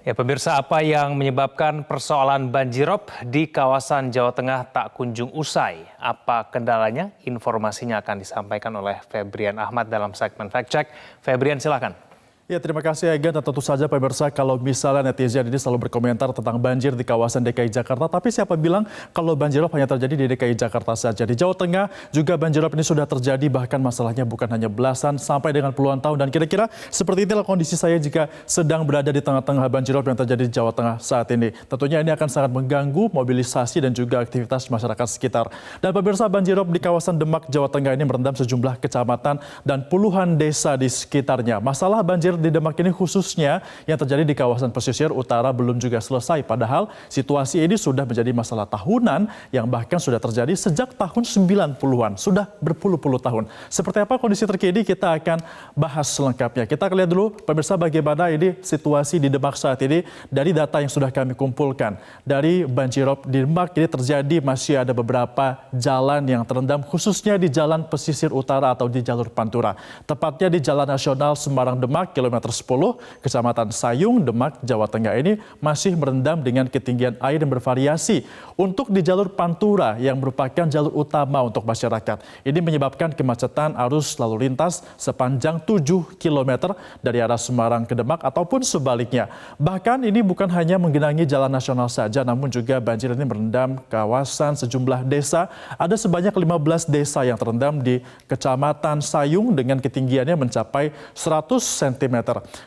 Ya, pemirsa, apa yang menyebabkan persoalan banjirop di kawasan Jawa Tengah tak kunjung usai? Apa kendalanya? Informasinya akan disampaikan oleh Febrian Ahmad dalam segmen Fact Check. Febrian, silakan. Ya, terima kasih Ega, dan tentu saja pemirsa, kalau misalnya netizen ini selalu berkomentar tentang banjir di kawasan DKI Jakarta, tapi siapa bilang kalau banjirop hanya terjadi di DKI Jakarta saja? Di Jawa Tengah juga banjirop ini sudah terjadi, bahkan masalahnya bukan hanya belasan sampai dengan puluhan tahun. Dan kira-kira seperti itulah kondisi saya jika sedang berada di tengah-tengah banjirop yang terjadi di Jawa Tengah saat ini. Tentunya ini akan sangat mengganggu mobilisasi dan juga aktivitas masyarakat sekitar. Dan pemirsa, banjirop di kawasan Demak, Jawa Tengah ini merendam sejumlah kecamatan dan puluhan desa di sekitarnya. Masalah banjir di Demak ini khususnya yang terjadi di kawasan pesisir utara belum juga selesai. Padahal situasi ini sudah menjadi masalah tahunan yang bahkan sudah terjadi sejak tahun 90-an. Sudah berpuluh-puluh tahun. Seperti apa kondisi terkini kita akan bahas selengkapnya. Kita lihat dulu pemirsa bagaimana ini situasi di Demak saat ini dari data yang sudah kami kumpulkan. Dari banjirop di Demak ini terjadi masih ada beberapa jalan yang terendam khususnya di jalan pesisir utara atau di jalur Pantura. Tepatnya di Jalan Nasional Semarang-Demak kilometer 10, Kecamatan Sayung, Demak, Jawa Tengah ini masih merendam dengan ketinggian air yang bervariasi. Untuk di jalur Pantura yang merupakan jalur utama untuk masyarakat, ini menyebabkan kemacetan arus lalu lintas sepanjang 7 km dari arah Semarang ke Demak ataupun sebaliknya. Bahkan ini bukan hanya menggenangi jalan nasional saja, namun juga banjir ini merendam kawasan sejumlah desa. Ada sebanyak 15 desa yang terendam di Kecamatan Sayung dengan ketinggiannya mencapai 100 cm.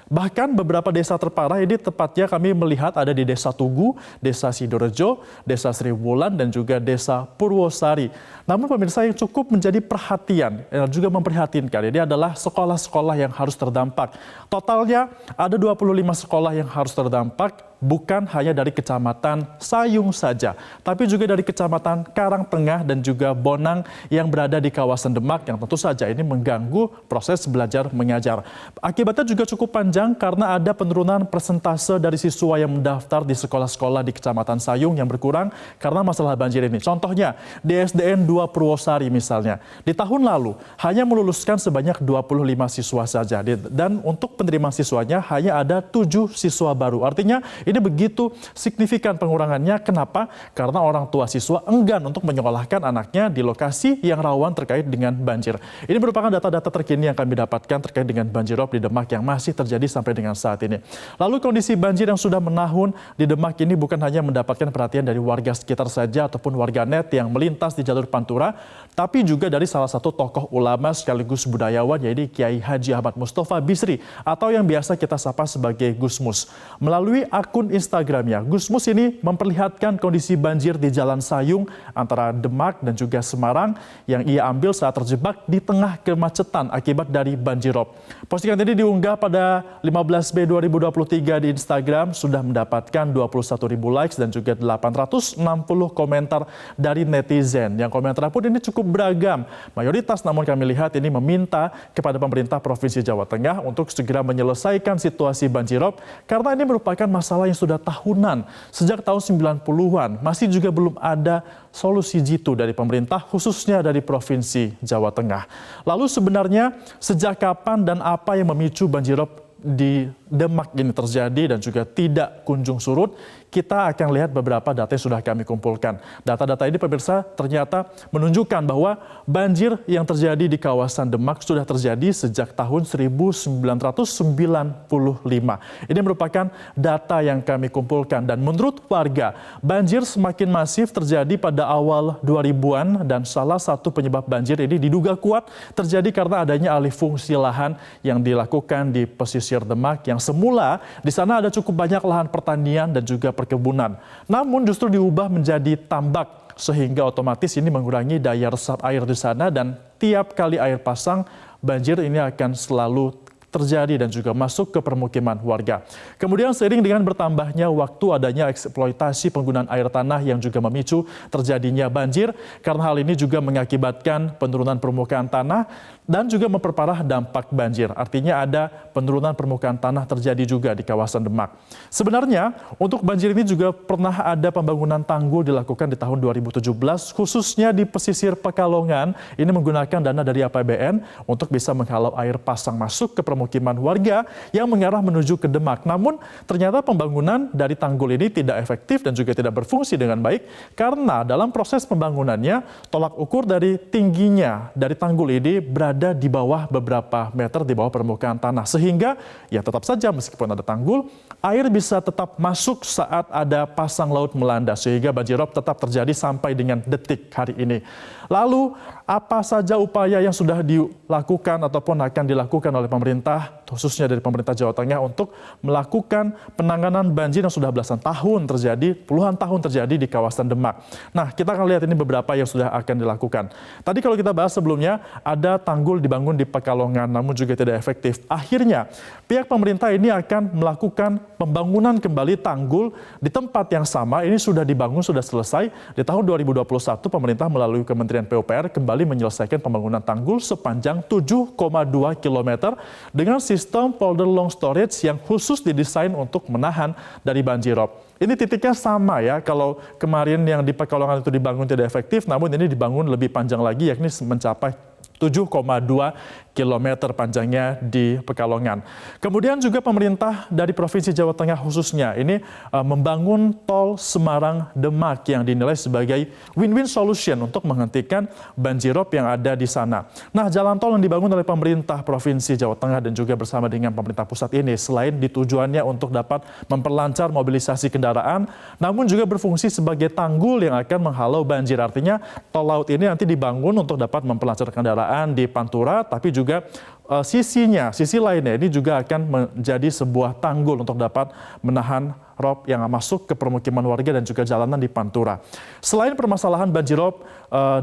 Bahkan beberapa desa terparah ini tepatnya kami melihat ada di Desa Tugu, Desa Sidorejo, Desa Sri Wulan, dan juga Desa Purwosari. Namun pemirsa, yang cukup menjadi perhatian dan juga memprihatinkan ini adalah sekolah-sekolah yang harus terdampak. Totalnya ada 25 sekolah yang harus terdampak, bukan hanya dari Kecamatan Sayung saja, tapi juga dari Kecamatan Karangtengah dan juga Bonang yang berada di kawasan Demak, yang tentu saja ini mengganggu proses belajar mengajar. Akibatnya juga cukup panjang karena ada penurunan persentase dari siswa yang mendaftar di sekolah-sekolah di Kecamatan Sayung yang berkurang karena masalah banjir ini. Contohnya di SDN 2 Purwosari misalnya, di tahun lalu hanya meluluskan sebanyak 25 siswa saja, dan untuk penerimaan siswanya hanya ada 7 siswa baru. Artinya ini begitu signifikan pengurangannya. Kenapa? Karena orang tua siswa enggan untuk menyekolahkan anaknya di lokasi yang rawan terkait dengan banjir. Ini merupakan data-data terkini yang kami dapatkan terkait dengan banjirop di Demak yang masih terjadi sampai dengan saat ini. Lalu kondisi banjir yang sudah menahun di Demak ini bukan hanya mendapatkan perhatian dari warga sekitar saja ataupun warganet yang melintas di jalur Pantura, tapi juga dari salah satu tokoh ulama sekaligus budayawan, yaitu Kiai Haji Ahmad Mustafa Bisri atau yang biasa kita sapa sebagai Gusmus. Melalui akun Instagramnya, Gusmus ini memperlihatkan kondisi banjir di Jalan Sayung antara Demak dan juga Semarang yang ia ambil saat terjebak di tengah kemacetan akibat dari banjirop. Postingan ini diunggah pada 15 Mei 2023 di Instagram, sudah mendapatkan 21.000 likes dan juga 860 komentar dari netizen. Yang komentar pun ini cukup beragam. Mayoritas namun kami lihat ini meminta kepada pemerintah Provinsi Jawa Tengah untuk segera menyelesaikan situasi banjirop karena ini merupakan masalah yang sudah tahunan. Sejak tahun 90-an masih juga belum ada solusi jitu dari pemerintah, khususnya dari Provinsi Jawa Tengah. Lalu sebenarnya sejak kapan dan apa yang memicu banjirop di Demak ini terjadi dan juga tidak kunjung surut? Kita akan lihat beberapa data yang sudah kami kumpulkan. Data-data ini pemirsa ternyata menunjukkan bahwa banjir yang terjadi di kawasan Demak sudah terjadi sejak tahun 1995. Ini merupakan data yang kami kumpulkan, dan menurut warga, banjir semakin masif terjadi pada awal 2000-an, dan salah satu penyebab banjir ini diduga kuat terjadi karena adanya alih fungsi lahan yang dilakukan di pesisir Demak, yang semula di sana ada cukup banyak lahan pertanian dan juga perkebunan. Namun justru diubah menjadi tambak, sehingga otomatis ini mengurangi daya resap air di sana, dan tiap kali air pasang, banjir ini akan selalu terjadi dan juga masuk ke permukiman warga. Kemudian seiring dengan bertambahnya waktu, adanya eksploitasi penggunaan air tanah yang juga memicu terjadinya banjir, karena hal ini juga mengakibatkan penurunan permukaan tanah dan juga memperparah dampak banjir. Artinya ada penurunan permukaan tanah terjadi juga di kawasan Demak. Sebenarnya untuk banjir ini juga pernah ada pembangunan tanggul dilakukan di tahun 2017 khususnya di pesisir Pekalongan. Ini menggunakan dana dari APBN untuk bisa menghalau air pasang masuk ke permukiman warga yang mengarah menuju ke Demak. Namun ternyata pembangunan dari tanggul ini tidak efektif dan juga tidak berfungsi dengan baik karena dalam proses pembangunannya tolak ukur dari tingginya dari tanggul ini berada di bawah beberapa meter di bawah permukaan tanah sehingga ya tetap saja meskipun ada tanggul air bisa tetap masuk saat ada pasang laut melanda sehingga banjirop tetap terjadi sampai dengan detik hari ini. Lalu apa saja upaya yang sudah dilakukan ataupun akan dilakukan oleh pemerintah khususnya dari pemerintah Jawa Tengah untuk melakukan penanganan banjir yang sudah belasan tahun terjadi, puluhan tahun terjadi di kawasan Demak. Nah, kita akan lihat ini beberapa yang sudah akan dilakukan. Tadi kalau kita bahas sebelumnya, ada tanggul dibangun di Pekalongan namun juga tidak efektif. Akhirnya, pihak pemerintah ini akan melakukan pembangunan kembali tanggul di tempat yang sama. Ini sudah dibangun, sudah selesai. Di tahun 2021, pemerintah melalui Kementerian PUPR kembali menyelesaikan pembangunan tanggul sepanjang 7,2 km dengan sistem polder long storage yang khusus didesain untuk menahan dari banjirop. Ini titiknya sama ya, kalau kemarin yang di Pekalongan itu dibangun tidak efektif, namun ini dibangun lebih panjang lagi yakni mencapai 7,2 km panjangnya di Pekalongan. Kemudian juga pemerintah dari Provinsi Jawa Tengah khususnya ini membangun tol Semarang-Demak yang dinilai sebagai win-win solution untuk menghentikan banjirop yang ada di sana. Nah, jalan tol yang dibangun oleh pemerintah Provinsi Jawa Tengah dan juga bersama dengan pemerintah pusat ini selain tujuannya untuk dapat memperlancar mobilisasi kendaraan, namun juga berfungsi sebagai tanggul yang akan menghalau banjir. Artinya tol laut ini nanti dibangun untuk dapat memperlancar kendaraan di Pantura, tapi juga sisi lainnya ini juga akan menjadi sebuah tanggul untuk dapat menahan rob yang masuk ke permukiman warga dan juga jalanan di Pantura. Selain permasalahan banjirop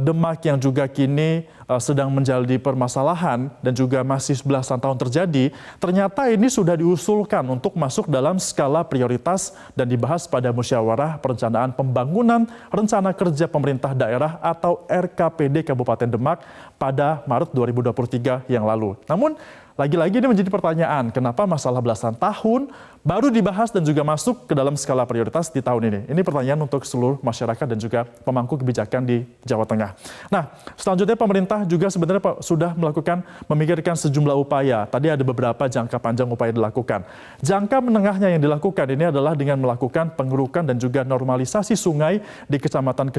Demak yang juga kini sedang menjadi permasalahan dan juga masih belasan tahun terjadi, ternyata ini sudah diusulkan untuk masuk dalam skala prioritas dan dibahas pada musyawarah perencanaan pembangunan rencana kerja pemerintah daerah atau RKPD Kabupaten Demak pada Maret 2023 yang lalu. Namun lagi-lagi ini menjadi pertanyaan, kenapa masalah belasan tahun baru dibahas dan juga masuk ke dalam skala prioritas di tahun ini? Ini pertanyaan untuk seluruh masyarakat dan juga pemangku kebijakan di Jawa Tengah. Nah, selanjutnya pemerintah juga sebenarnya sudah memikirkan sejumlah upaya. Tadi ada beberapa jangka panjang upaya dilakukan. Jangka menengahnya yang dilakukan ini adalah dengan melakukan pengerukan dan juga normalisasi sungai di Kecamatan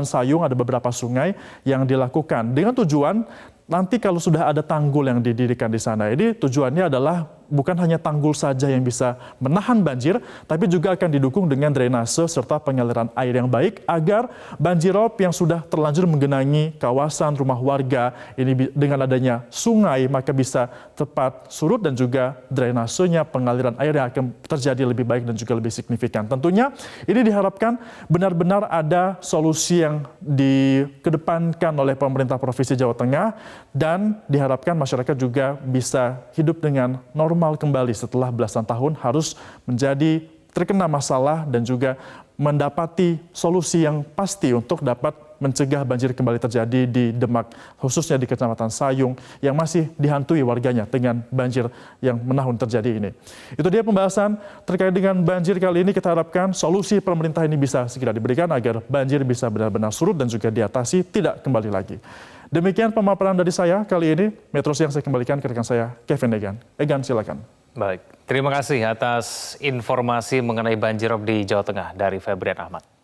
Sayung. Ada beberapa sungai yang dilakukan dengan tujuan nanti kalau sudah ada tanggul yang didirikan di sana, ini tujuannya adalah bukan hanya tanggul saja yang bisa menahan banjir, tapi juga akan didukung dengan drainase serta pengaliran air yang baik agar banjirop yang sudah terlanjur menggenangi kawasan rumah warga ini dengan adanya sungai maka bisa tepat surut dan juga drainasenya pengaliran air yang akan terjadi lebih baik dan juga lebih signifikan. Tentunya ini diharapkan benar-benar ada solusi yang dikedepankan oleh pemerintah Provinsi Jawa Tengah dan diharapkan masyarakat juga bisa hidup dengan normal kembali setelah belasan tahun harus menjadi terkena masalah dan juga mendapati solusi yang pasti untuk dapat mencegah banjir kembali terjadi di Demak, khususnya di Kecamatan Sayung yang masih dihantui warganya dengan banjir yang menahun terjadi ini. Itu dia pembahasan terkait dengan banjir kali ini. Kita harapkan solusi pemerintah ini bisa segera diberikan agar banjir bisa benar-benar surut dan juga diatasi, tidak kembali lagi. Demikian pemaparan dari saya kali ini. Metro Siang saya kembalikan ke rekan saya, Kevin Egan. Egan, silakan. Baik, terima kasih atas informasi mengenai banjirop di Jawa Tengah dari Febrian Ahmad.